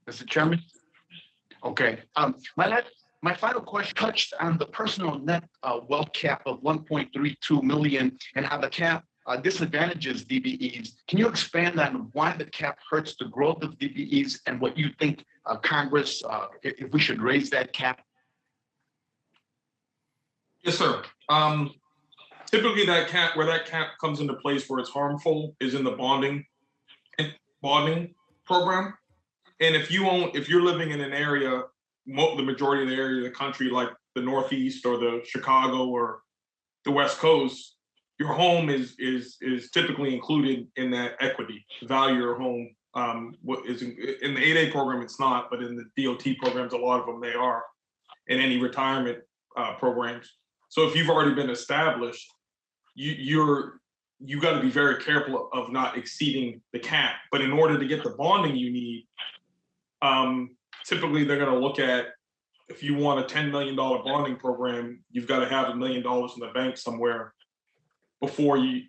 Mr. Chairman? Okay. My final question touched on the personal net wealth cap of 1.32 million and how the cap disadvantages DBEs. Can you expand on why the cap hurts the growth of DBEs and what you think Congress, if we should raise that cap? Yes, sir. Typically, that cap, where that cap comes into place, where it's harmful, is in the bonding program. And if you're living in an area, the majority of the area of the country, like the Northeast or the Chicago or the West Coast, your home is typically included in that equity. The value of your home, what is in the 8A program, it's not, but in the DOT programs, a lot of them they are, in any retirement programs. So if you've already been established, you got to be very careful of not exceeding the cap. But in order to get the bonding you need, typically they're going to look at, if you want a $10 million bonding program, you've got to have $1 million in the bank somewhere before you,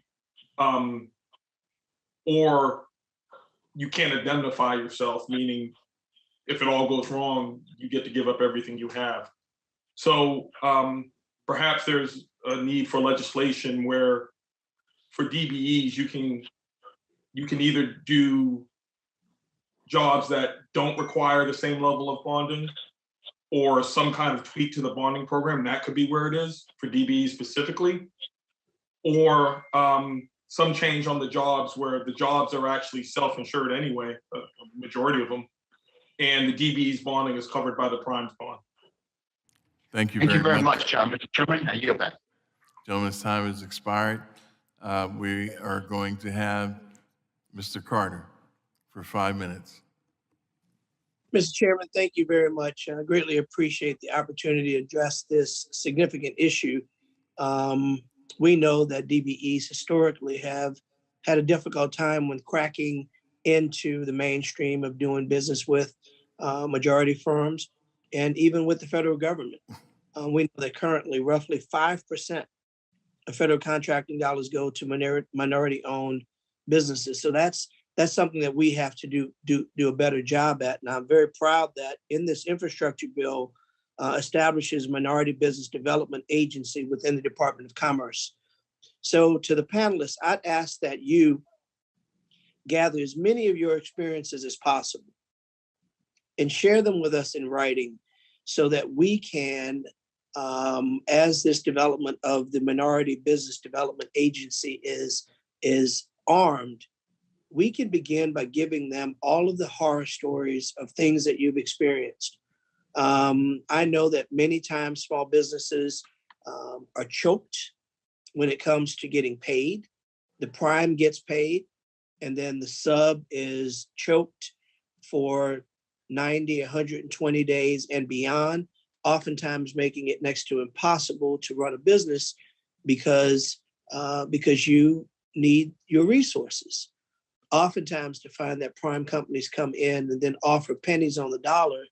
or you can't indemnify yourself, meaning if it all goes wrong, you get to give up everything you have. So perhaps there's a need for legislation where for DBEs, you can either do jobs that don't require the same level of bonding or some kind of tweak to the bonding program. That could be where it is for DBEs specifically, or some change on the jobs where the jobs are actually self-insured anyway, a majority of them, and the DBE's bonding is covered by the prime's bond. Thank you very much, Mr. Chairman. I yield back. Gentleman's time has expired. We are going to have Mr. Carter for 5 minutes. Mr. Chairman, thank you very much. I greatly appreciate the opportunity to address this significant issue. We know that DBEs historically have had a difficult time when cracking into the mainstream of doing business with majority firms and even with the federal government. We know that currently roughly 5% of federal contracting dollars go to minority-owned businesses. So that's something that we have to do a better job at. And I'm very proud that in this infrastructure bill establishes Minority Business Development Agency within the Department of Commerce. So to the panelists, I'd ask that you gather as many of your experiences as possible and share them with us in writing so that we can, as this development of the Minority Business Development Agency is armed, we can begin by giving them all of the horror stories of things that you've experienced. I know that many times small businesses are choked when it comes to getting paid. The prime gets paid, and then the sub is choked for 90, 120 days and beyond, oftentimes making it next to impossible to run a business because you need your resources. Oftentimes to find that prime companies come in and then offer pennies on the dollar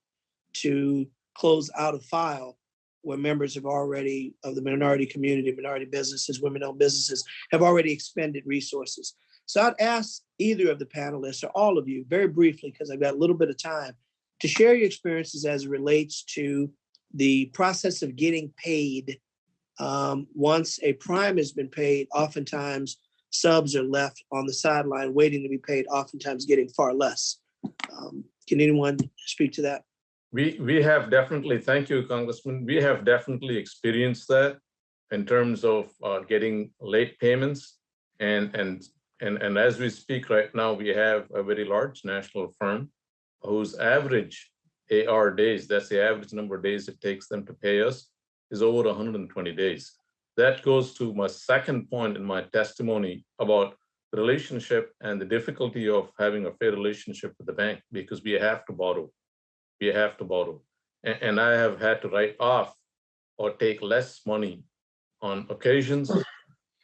to close out a file where members have already, of the minority community, minority businesses, women-owned businesses, have already expended resources. So I'd ask either of the panelists or all of you, very briefly, because I've got a little bit of time, to share your experiences as it relates to the process of getting paid. Once a prime has been paid, oftentimes subs are left on the sideline waiting to be paid, oftentimes getting far less. Can anyone speak to that? We have definitely, thank you, Congressman. We have definitely experienced that in terms of getting late payments. And as we speak right now, we have a very large national firm whose average AR days, that's the average number of days it takes them to pay us, is over 120 days. That goes to my second point in my testimony about the relationship and the difficulty of having a fair relationship with the bank, because we have to borrow. We have to borrow. And I have had to write off or take less money on occasions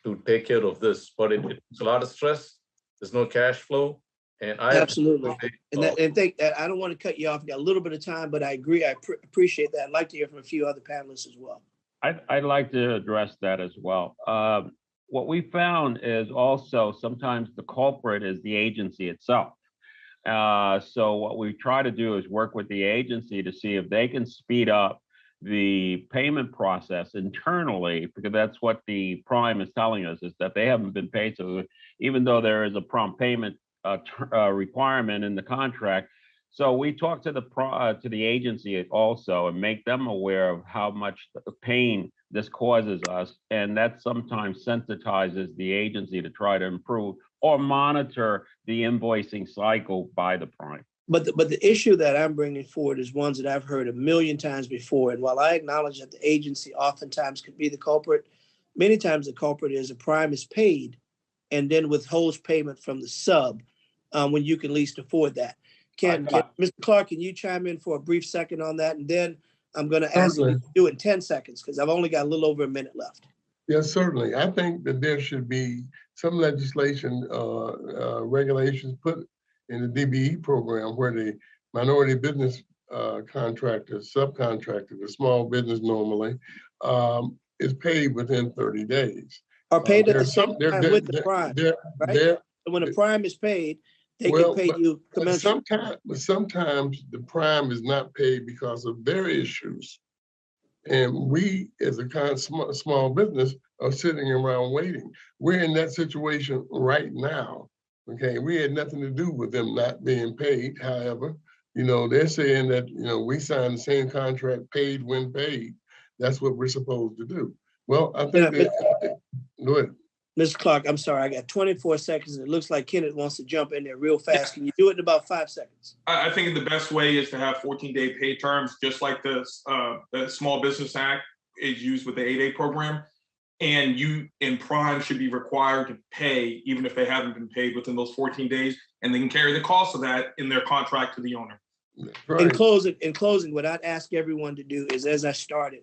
to take care of this, but it's a lot of stress. There's no cash flow. And I absolutely. And think that I don't want to cut you off. I got a little bit of time, but I agree. I appreciate that. I'd like to hear from a few other panelists as well. I'd like to address that as well. What we found is also sometimes the culprit is the agency itself. So what we try to do is work with the agency to see if they can speed up the payment process internally, because that's what the prime is telling us, is that they haven't been paid. So even though there is a prompt payment requirement in the contract, so we talk to the agency also and make them aware of how much pain this causes us, and that sometimes sensitizes the agency to try to improve or monitor the invoicing cycle by the prime. But the issue that I'm bringing forward is ones that I've heard a million times before. And while I acknowledge that the agency oftentimes could be the culprit, many times the culprit is a prime is paid and then withholds payment from the sub when you can least afford that. Mr. Clark, can you chime in for a brief second on that? And then I'm going to ask you to do it in 10 seconds because I've only got a little over a minute left. Yes, certainly. I think that there should be some legislation, regulations put in the DBE program where the minority business contractors, subcontractors, the small business normally, is paid within 30 days. Or paid at the same time with the prime, right? So when the prime is paid, they can pay you commensurate. But sometimes the prime is not paid because of their issues. And we, as a small business, are sitting around waiting. We're in that situation right now. Okay, we had nothing to do with them not being paid. However, they're saying that, we signed the same contract, paid when paid. That's what we're supposed to do. Well, I think go ahead. Mr. Clark, I'm sorry, I got 24 seconds. And it looks like Kenneth wants to jump in there real fast. Can you do it in about 5 seconds? I think the best way is to have 14-day pay terms, just like the Small Business Act is used with the 8A program. And you in prime should be required to pay, even if they haven't been paid within those 14 days, and they can carry the cost of that in their contract to the owner. Right. In closing, what I'd ask everyone to do is, as I started,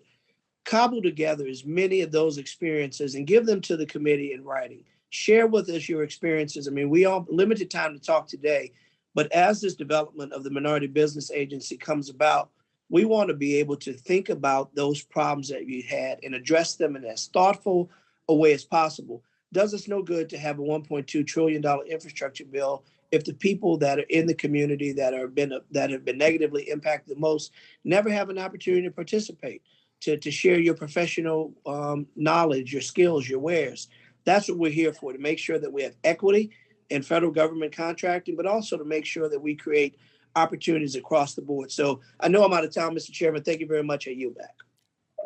cobble together as many of those experiences and give them to the committee in writing. Share with us your experiences. I mean, we all limited time to talk today, but as this development of the Minority Business Agency comes about, we want to be able to think about those problems that we had and address them in as thoughtful a way as possible. Does us no good to have a $1.2 trillion infrastructure bill if the people that are in the community that have been negatively impacted the most never have an opportunity to participate, to share your professional knowledge, your skills, your wares. That's what we're here for, to make sure that we have equity in federal government contracting, but also to make sure that we create opportunities across the board. So I know I'm out of time, Mr. Chairman. Thank you very much. I yield back.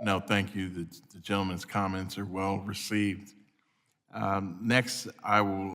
No, thank you. The gentleman's comments are well received. Next, I will